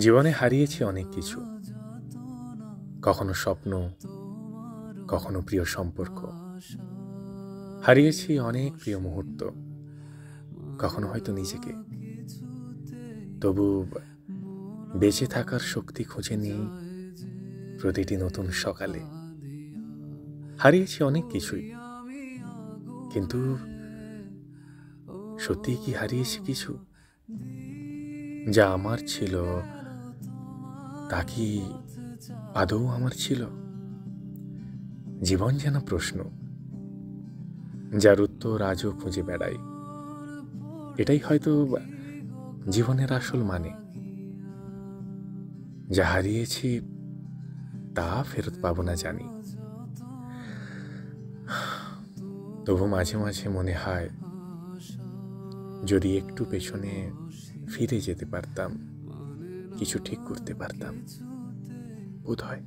জীবনে হারিয়েছি অনেক কিছু, কখনো স্বপ্ন, কখনো প্রিয় সম্পর্ক। হারিয়েছি অনেক প্রিয় মুহূর্ত, কখনো হয়তো নিজেকে। তবু বেঁচে থাকার শক্তি খুঁজে নিই প্রতিটি নতুন সকালে। হারিয়েছি অনেক কিছুই, কিন্তু সত্যিই কি হারিয়েছি কিছু যা আমার ছিল, তা কি আদৌ আমার ছিল? জীবন যেন প্রশ্ন, যার উত্তর আজও খুঁজে বেড়াই। এটাই হয়তো জীবনের আসল মানে। যা হারিয়েছি তা ফেরত পাবো না জানি, তবু মাঝে মাঝে মনে হয় যদি একটু পেছনে ফিরে যেতে পারতাম, কিছু ঠিক করতে পারতাম বোধহয়।